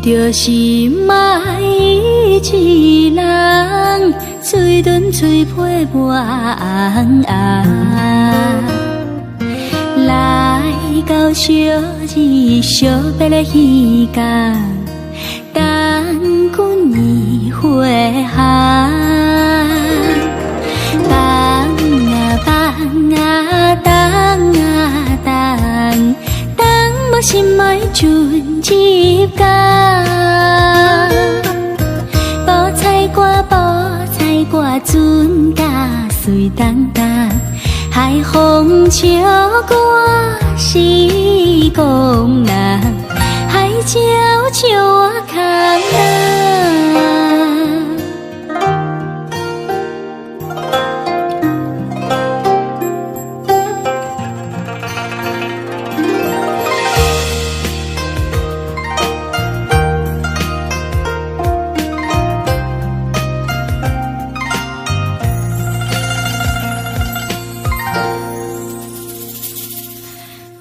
着心爱一人，嘴唇嘴皮抹红红，来到小日小别的时间，等几年回航，等啊等啊等啊等，等无心爱船入港。歌船甲水东东，海风笑我是工人，海鸟笑我空人。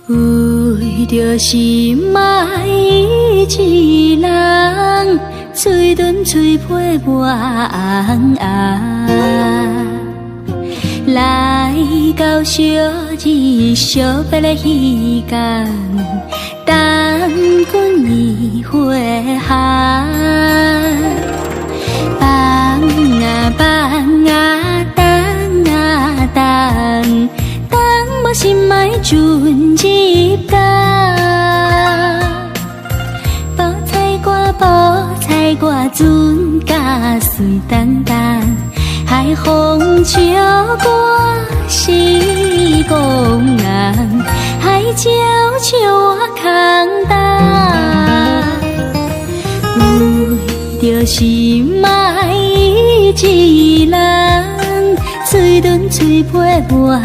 为着心爱一人，嘴唇嘴皮抹红红，来到小日小别的时间，等几年回航，放啊放啊等啊等，等无心爱船入港。采歌船甲水东东，海风笑我是工人，海鸟笑我空担。为着心爱一人，嘴唇嘴皮抹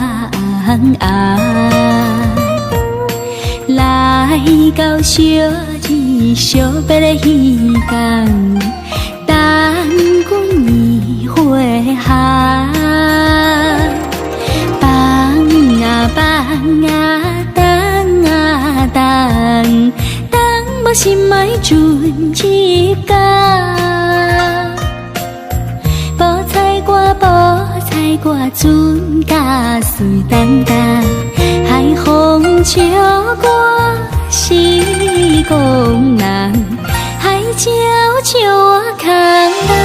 红红，来到小日小别的时间，等几年回航，放啊放啊等啊等，等无心爱船入港。采歌船甲水东东，海风笑我是工人，海鸟笑我空担。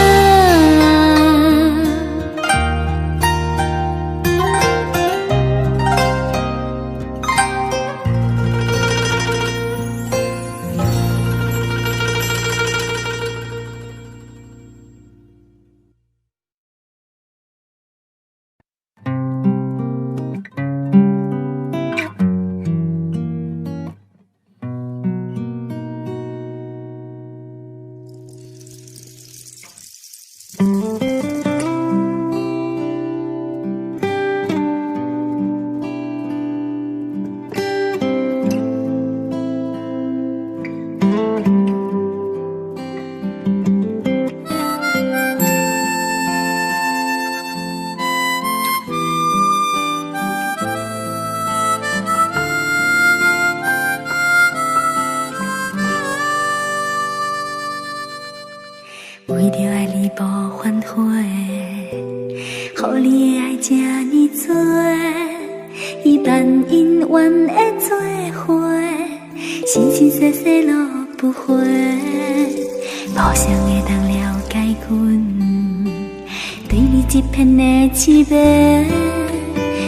为着爱你无反悔，予你的爱这呢多，伊万因缘会做伙，生生世世路不回，无谁会当了解阮对你一片的痴迷，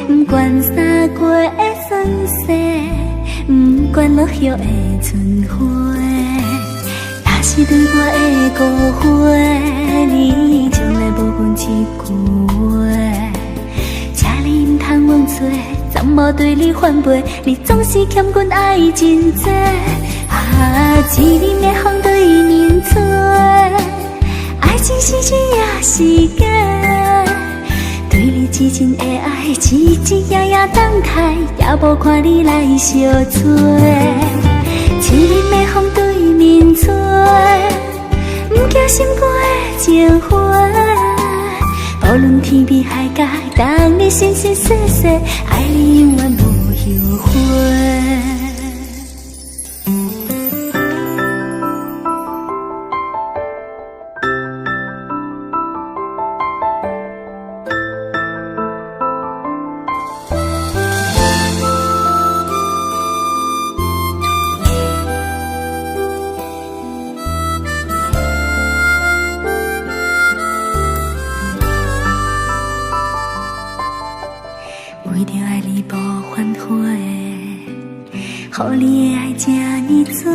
不管三月的酸涩，不管落叶的春花。是对我的误会，你从来无讲一句话，请你唔通忘记，暂无对你反背，你总是欠阮爱真多。一年的风对年吹，爱情是一夜时间，对你至真的爱，一日夜夜等待，也无看你来相催。像恁的风对面吹，不惊心肝的情花。无论天边海角，等你生生世世，爱你永远无后悔。为着爱你无反悔，乎你的爱这呢多，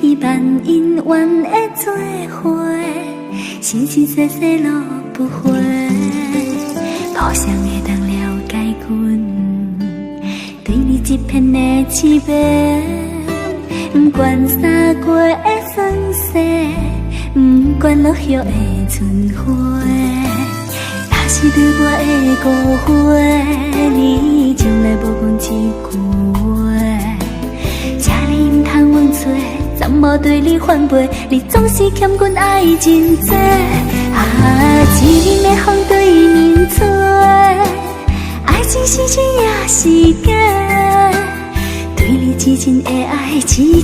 伊万因缘的做伙，生生世世路不回。互相会当了解阮，对你一片的痴迷，不管三月的霜雪，不管落叶的春花。是对我的误会，你从来无讲一句话，请你唔通阮错，暂无对你反背，你总是欠阮爱真多。一年的风对面吹，爱情是一夜时间，对你至真的爱，一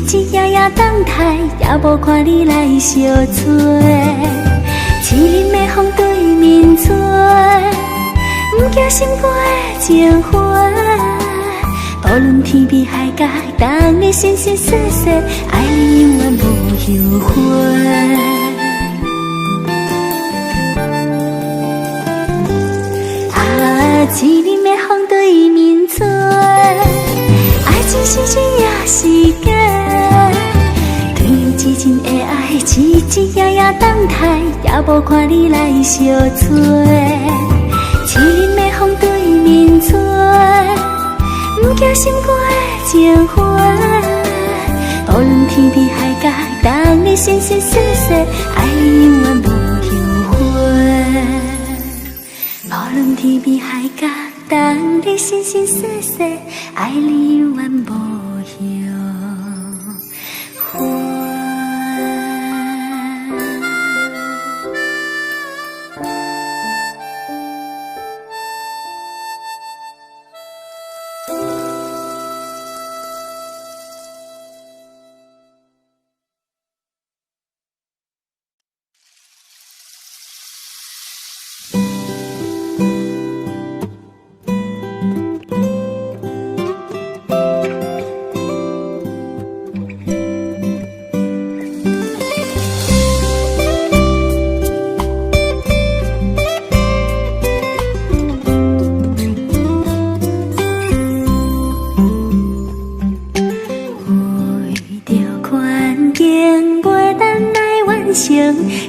日夜夜等待，也无看你来相催。一年的风对面吹，不惊心肝的情花。无论天边海角，等你生生世世，爱你永远无后悔。一年的风对面吹，爱情是一夜时间，对你至真的爱，一日夜夜等待，也无看你来相催。一年的风对面吹，不惊心肝的情花。无论天边海角，等你生生世世，爱你永远无后悔。无论天边海角，等你生生世世，爱你永远无后悔。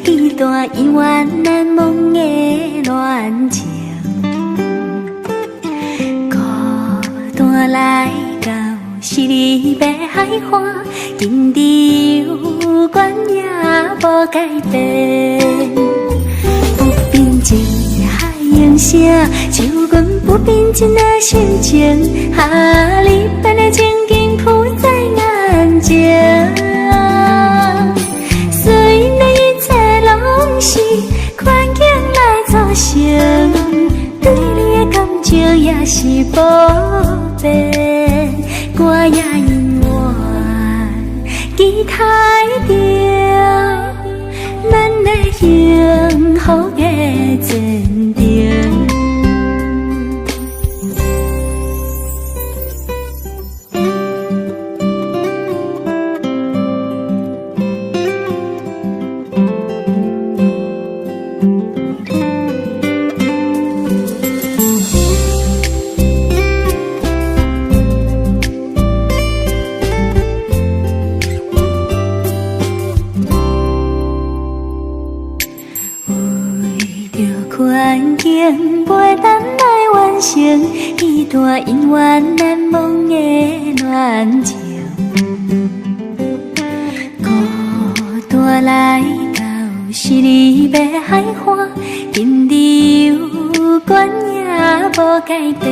一段永远难忘的恋情，孤单来到十里北海岸，今日有关也无改变。不变情海涌声，像阮不变情的心情，离别的情景浮在眼前。是环境来造成，对你的感情也是无变，我也永远期待着咱的幸福的前程。环境袂当来完成一段永远难忘的恋情，孤单来到十是你要海岸，今日有关也无改变。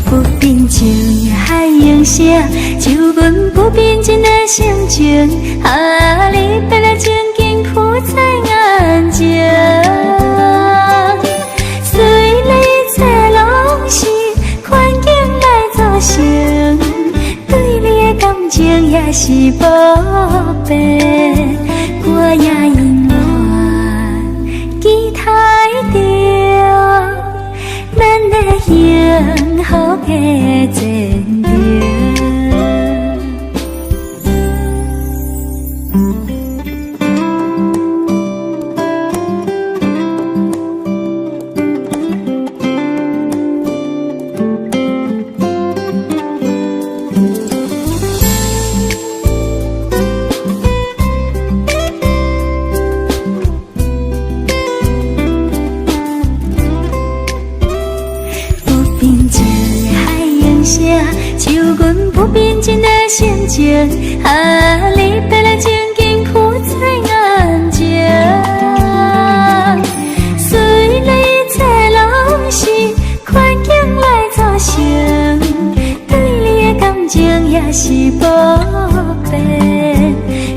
不变情海涌声，就阮不变真的心情。啊，你别来情景浮在眼前，随你这拢是环境来造成，对你的感情也是无变，我也永远期待着咱的幸福的前程。就阮不变真的心情，啊，你别来情景浮在眼前，随你这拢是环境来造成，对你的感情也是无变，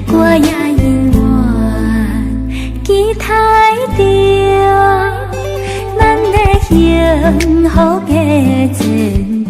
我也永远期待着咱的幸福的前程。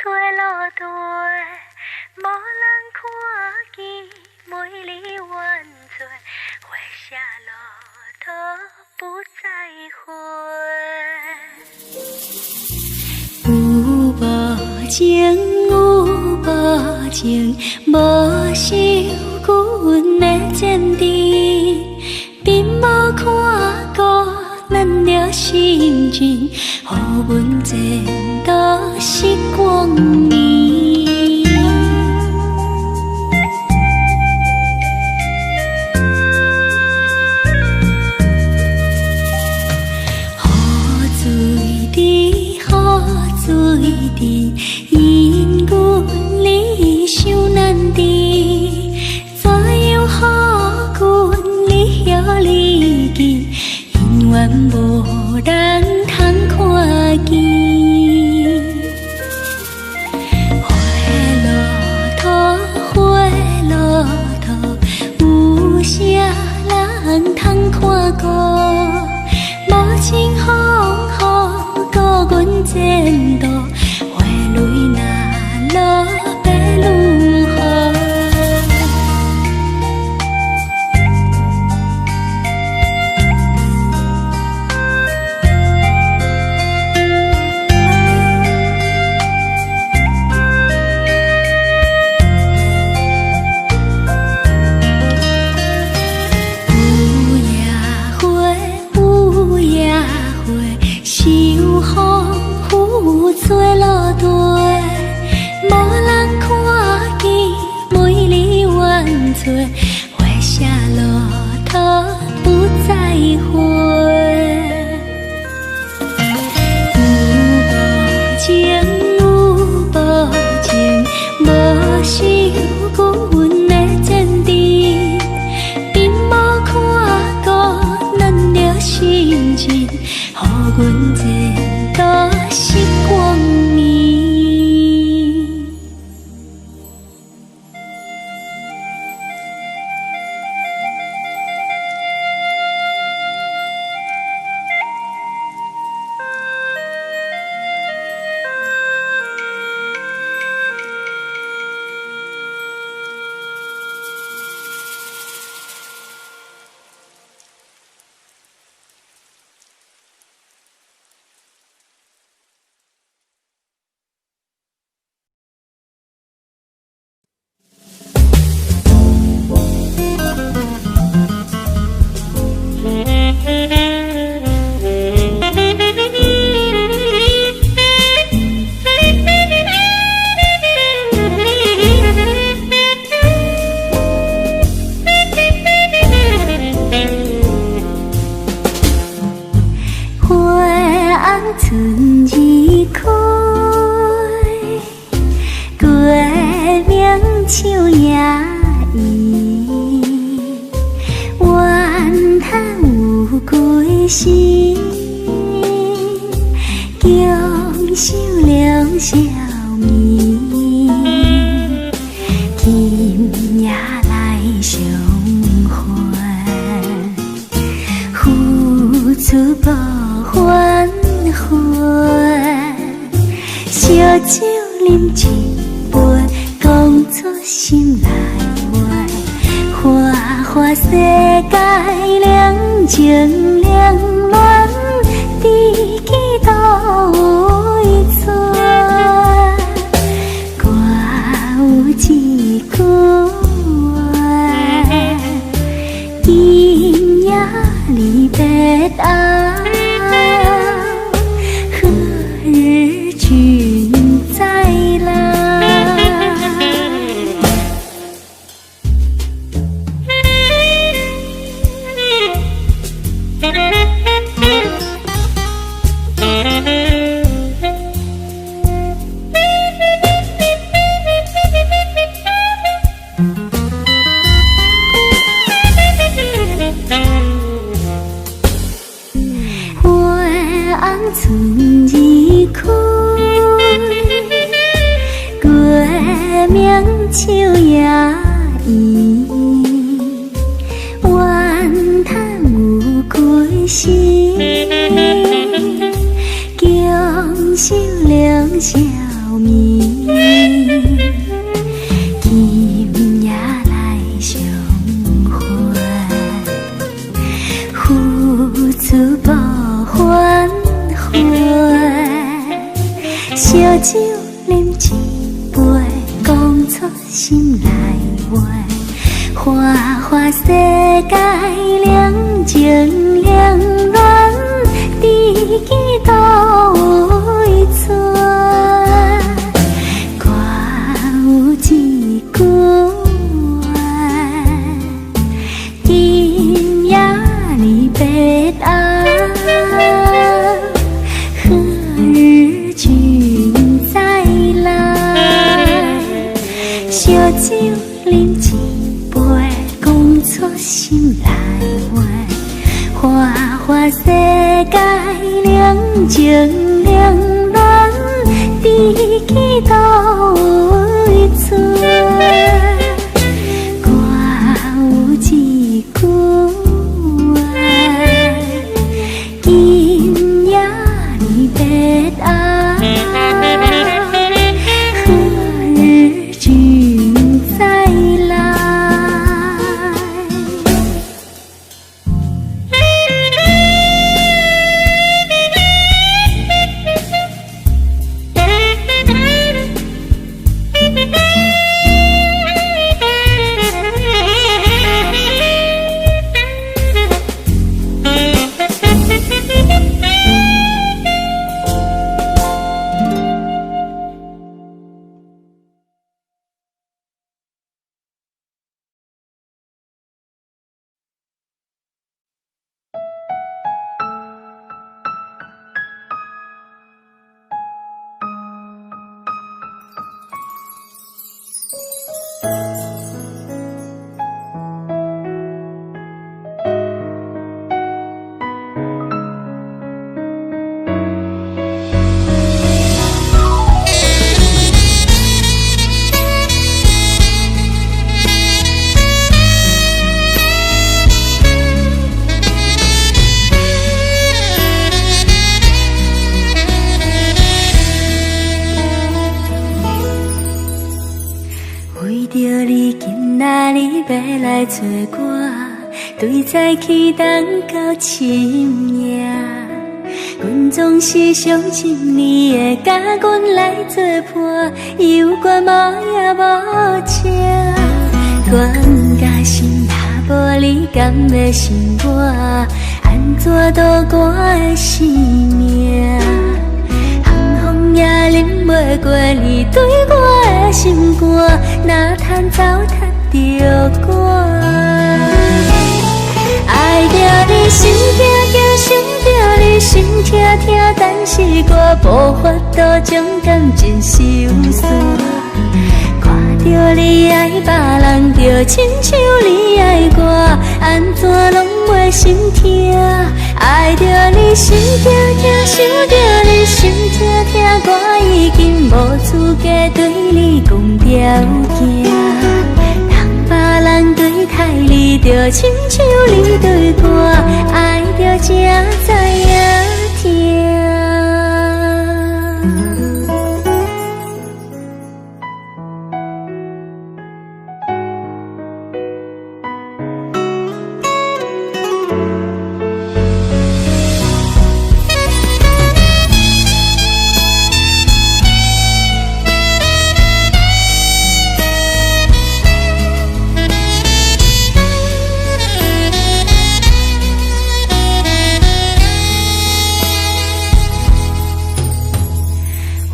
吹落地，无人看见美丽万岁，花谢落土不再回。有无情，有无情，无受阮的坚持，并无看过咱的心情，予阮前途是光明。雨水滴，雨水滴，因阮你伤难治，怎样予阮你晓离记？永远无人通看见。人通看过，无情风雨教阮前途，花蕊若落要如何？吹落地，无人看见美丽万岁，花谢落土不再回。有无情，有无情，无受阮的坚持，并无看过咱的心情，予阮前途是光明。心，强收了笑面，今夜来相会，付出不反悔，烧酒饮一杯，讲出心内话，花花世界两情两恋，知己都有一撮，歌有一句话，今夜离别后，何日君再来？春已开，月明秋也圆，怨叹有归时，强收了笑面，今夜来相会，付出不反烧酒饮一杯，讲出心内话，花花世界两情两恋，知己都有一撮，歌有一句话，今夜离别后，烧酒饮一杯，讲出心内话，花花世界两情两恋，知己都有一撮，歌有一句话，今夜离别后，要来找我，对在起等到深夜，阮总是相信你会甲阮来作伴，有我无也无车，阮甲心若无你敢要信我，安怎度我的生命？寒风也淋袂过你对我的心肝，哪通糟蹋着我？爱着你心惊惊，想着你心痛痛，但是我无法度将感情收煞。看着你爱别人，就亲像你爱我，安怎拢袂心痛？爱着你心痛痛，想着你心痛痛，我已经无资格对你讲条件。人别人对待你，就亲像你对我，爱着才知影疼。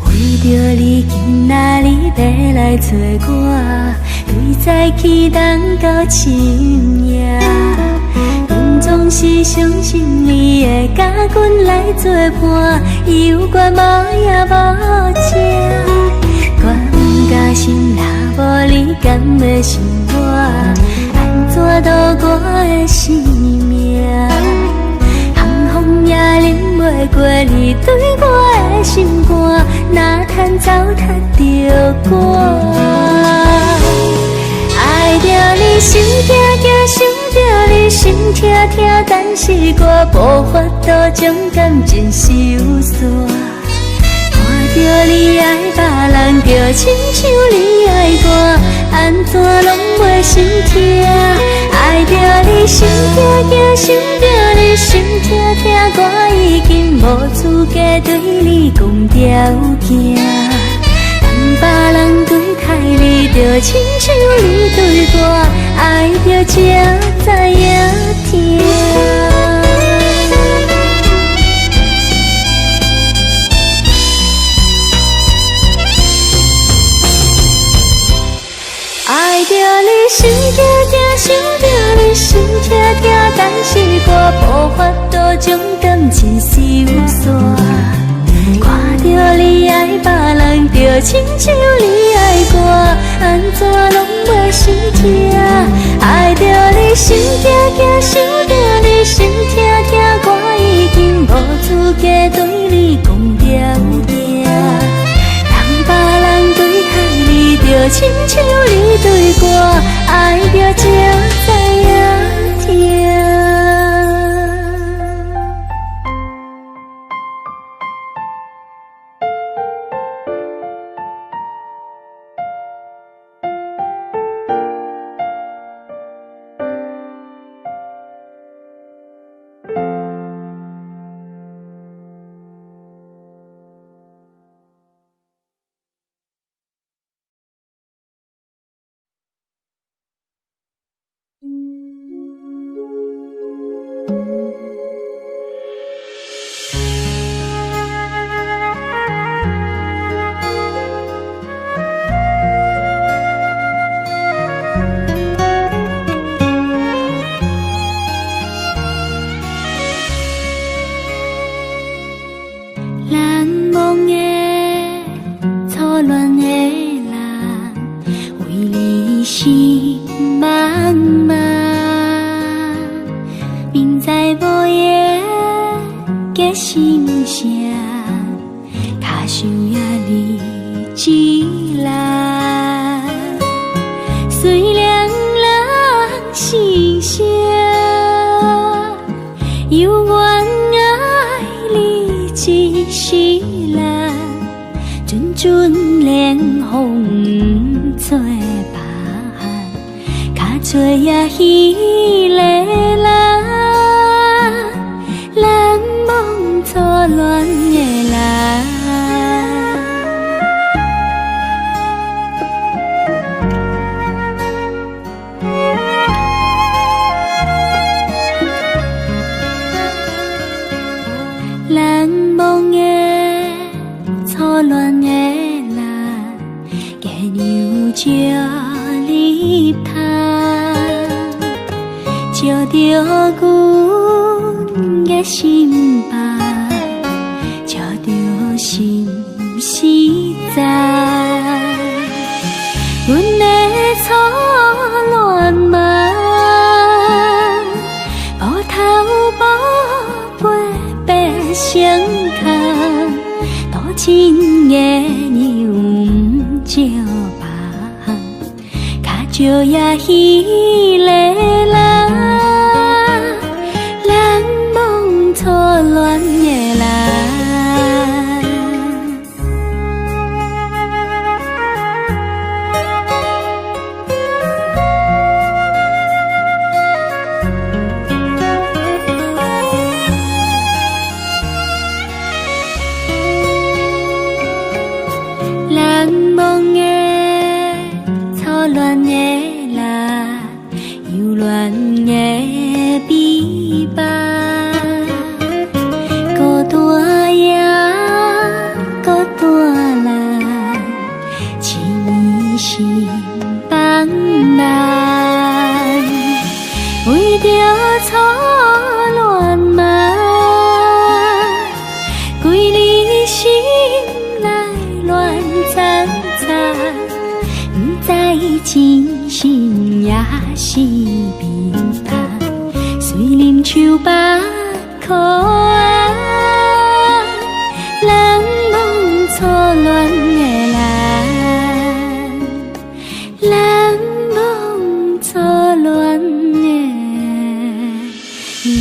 为着你今仔日要来找我，对早起等到深夜，阮总是相信你会甲阮来作伴，犹原无影无迹。我不甘心，若无你甘要生活，安怎度我的生命？风也淋袂过你对我的心肝，哪通糟蹋着我？爱着你心痛痛，想着你心痛痛，但是我无法度将感情收煞。看着你爱别人，就亲像你爱我，安怎拢袂心痛？爱着你心痛痛，想着你心痛痛，我已经无资格对你讲条件。人别人对待你，就亲像你对我，爱着才知影疼。爱着你心痛痛，想着你心痛痛，但是我无法度将感情收煞。看着你爱别人，就亲像你爱我，安怎拢袂心痛？爱着你心痛痛，想着你心痛痛，我已经无资格对你讲条件。人别人对待你，就亲像你对我，爱着才知影疼。就也彼个人，人梦错恋的人。人梦的错恋的人，幽恋的悲悲，孤单也孤单人，痴迷心放难，为着错恋嘛，规日心内乱糟糟，不知真心也是平淡，随啉酒吧苦啊，人梦错恋的人，人梦错恋的人。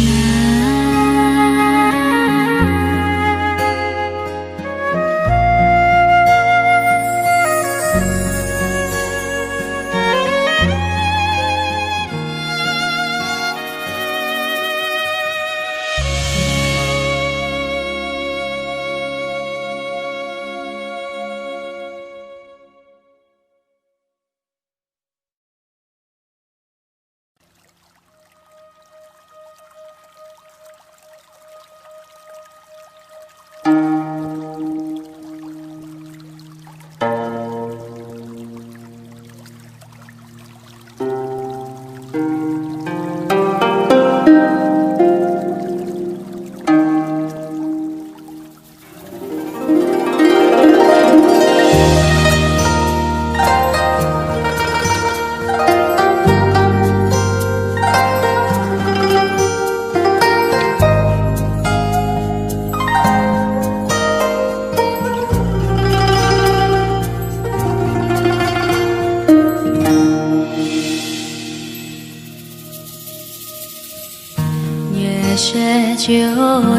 月雪就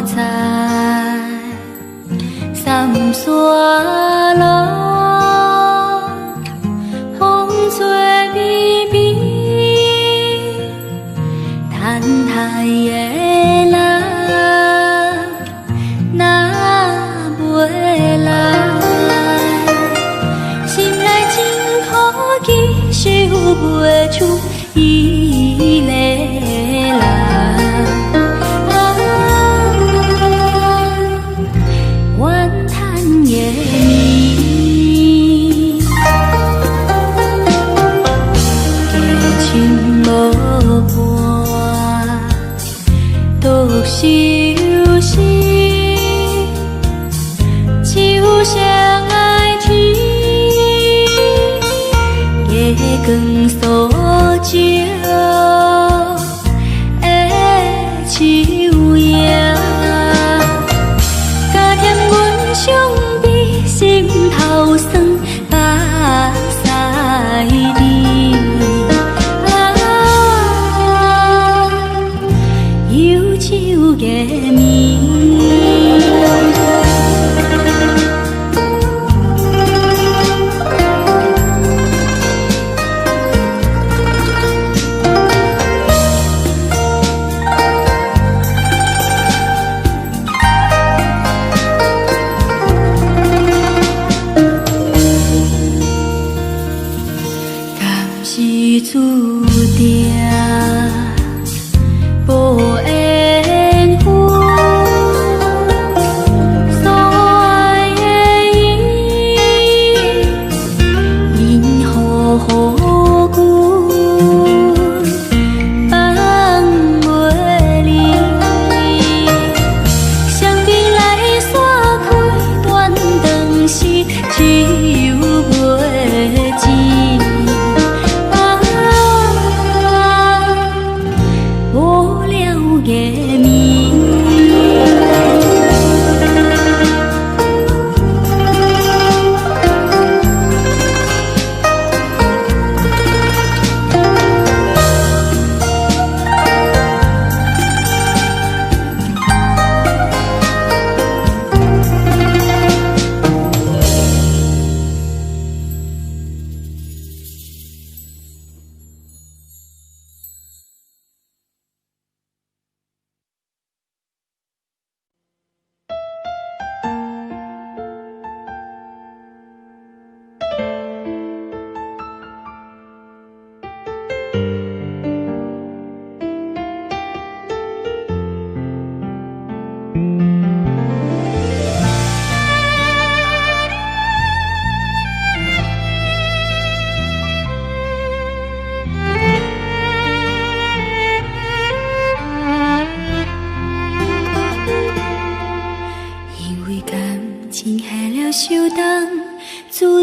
在三沙路，风吹微微，等待的人若袂来，心内真可惜收袂出伊个人。休息，就像爱天，月光所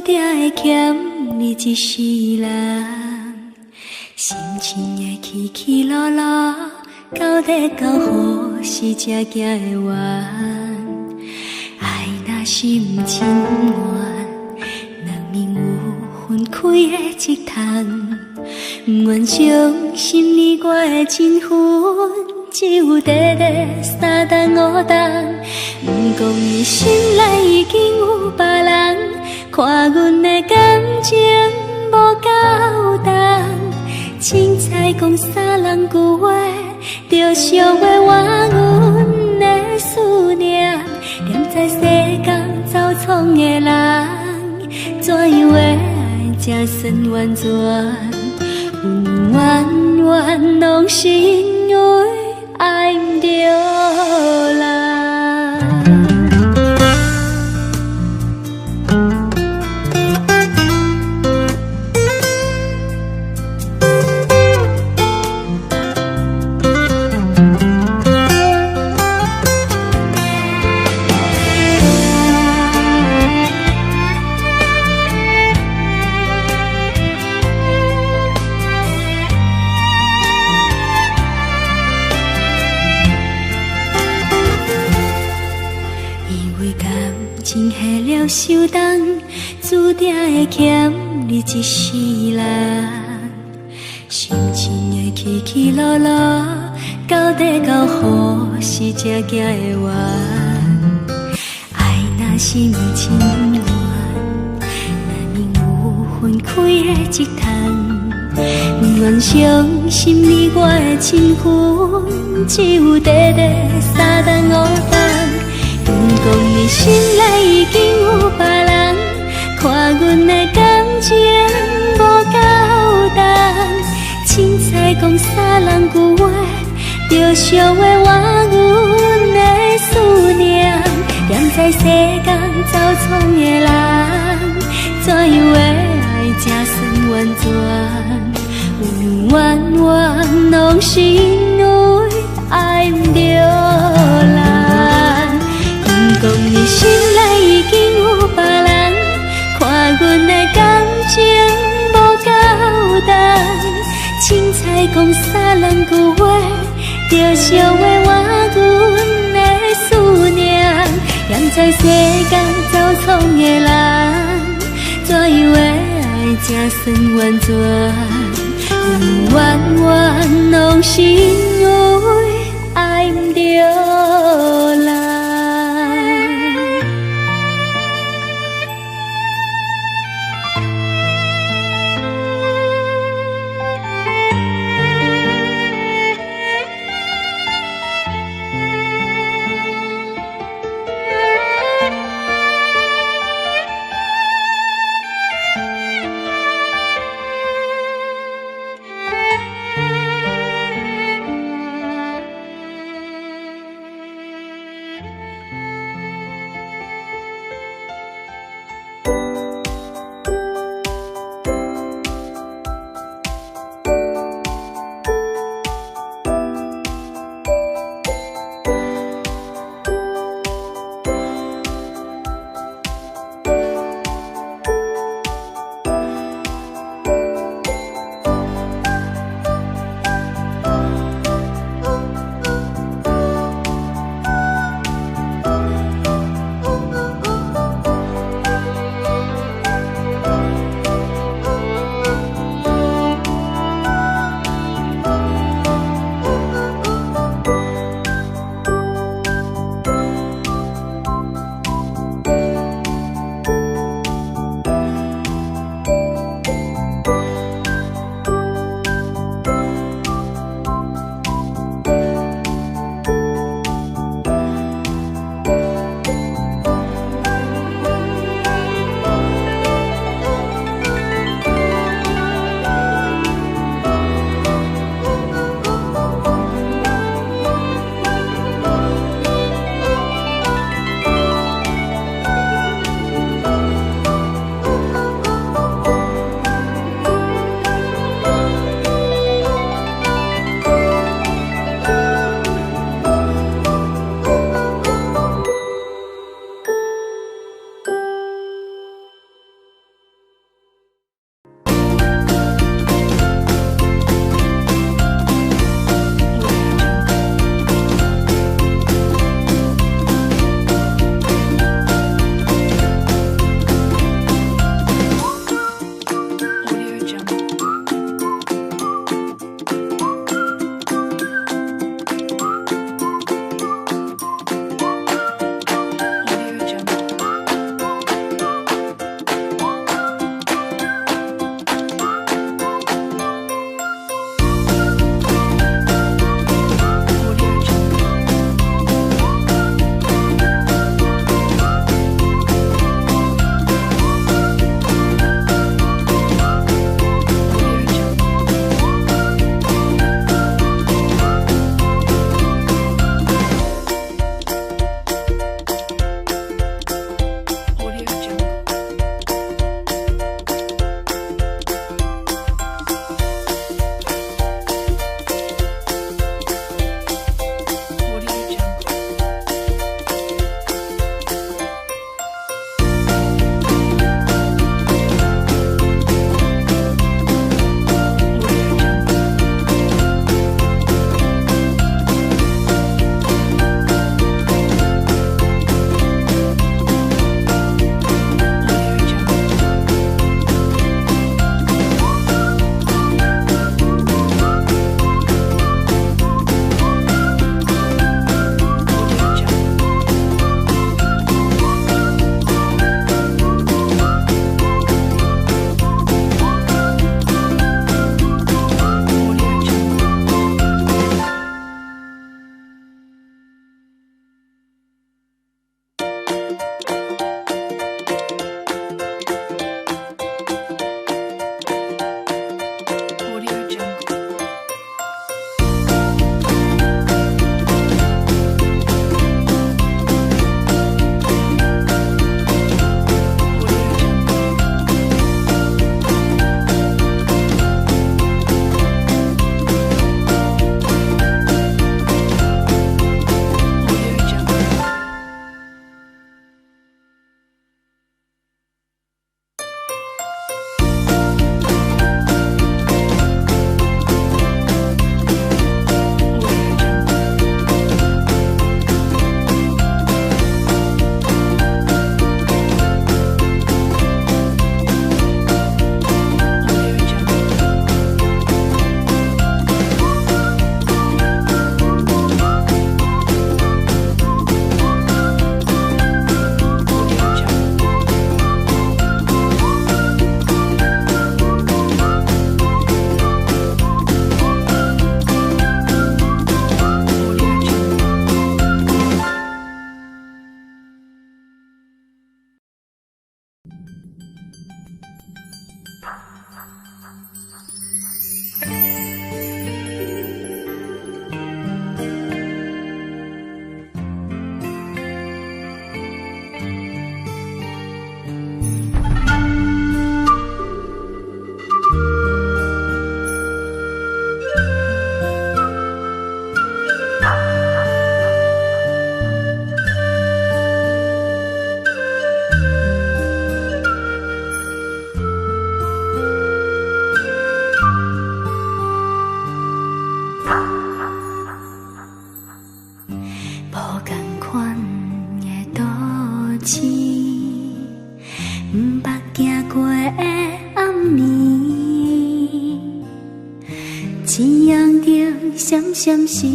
定会欠你一世人。心情的起起落落，到底到何时才行会完？爱若是不情愿，两面有分开的一趟，不愿相信你我的情分，只有短短3顿5顿。不讲你心内已经有别人，看阮的感情无够重。凊彩讲三人句话，就伤袂完阮的思念。念在世间走闯的人，怎样会爱这算完全？冤冤拢是因为爱不着人。情下了手重，注定会欠你一世人。心情的起起落落，到底到何时才行会完？爱若是不情愿，难免有分开的一趟。不愿相信你我的情分，只有短短3顿5顿。不讲你心内已经有别人，看阮的感情无够重。凊彩讲三人句话，就伤袂完阮的思念。念在世间走闯的人，怎样会爱这算完全？冤冤拢是因为爱不着人。讲你心内已经有别人，看阮的感情无够重。凊彩讲三人句话，就伤袂完阮的思念。念在世间走闯的人，怎样会爱这算完全？冤冤拢是因为爱不着人。闪闪时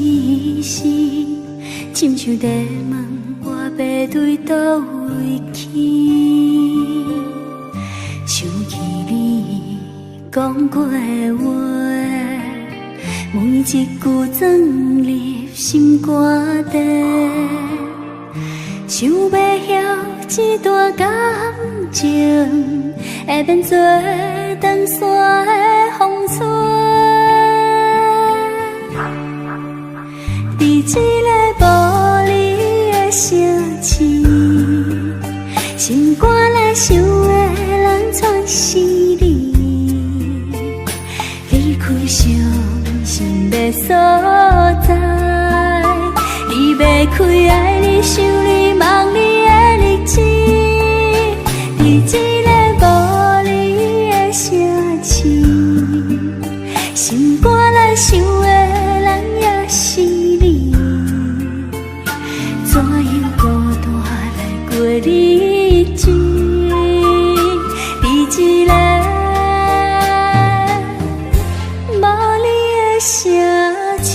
时，亲像在问我要对倒位去。想起你讲过的话，每一句钻入心肝底。想要晓一段感情，会变做长山的风吹。在一个无你的城市，心肝内想的人全是你。离开伤心的所在，你要开爱你想你梦你的日子。在一个无你的城市，心肝内想的人也是你。怎样孤单来过日子？在一个无你的城市。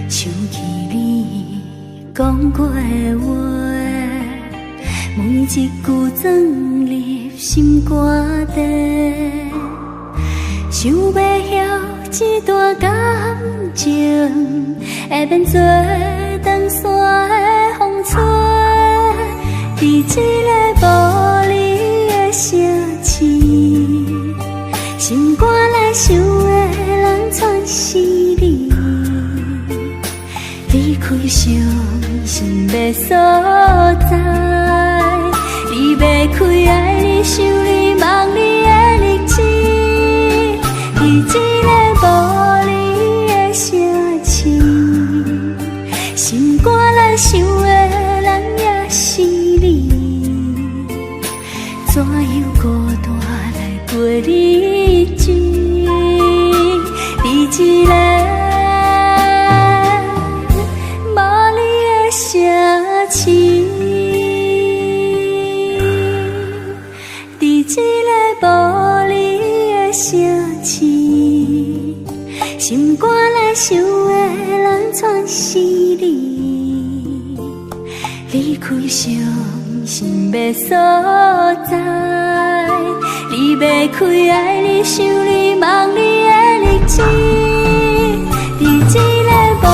想起你讲过的话，每一句钻入心肝底。想要晓一段感情，会变做长山的风吹。在一个无你的城市，心肝内想的人全是你。离开伤心的所在，你要开爱你想你梦你的日子。在一个无你的城市，心肝内想的人也是你。怎样孤单来过日子？在一个城市，在一个无你的城市，心肝内想的人全是你。离开伤心的所在，你要开爱你想你梦你的日子。在一个无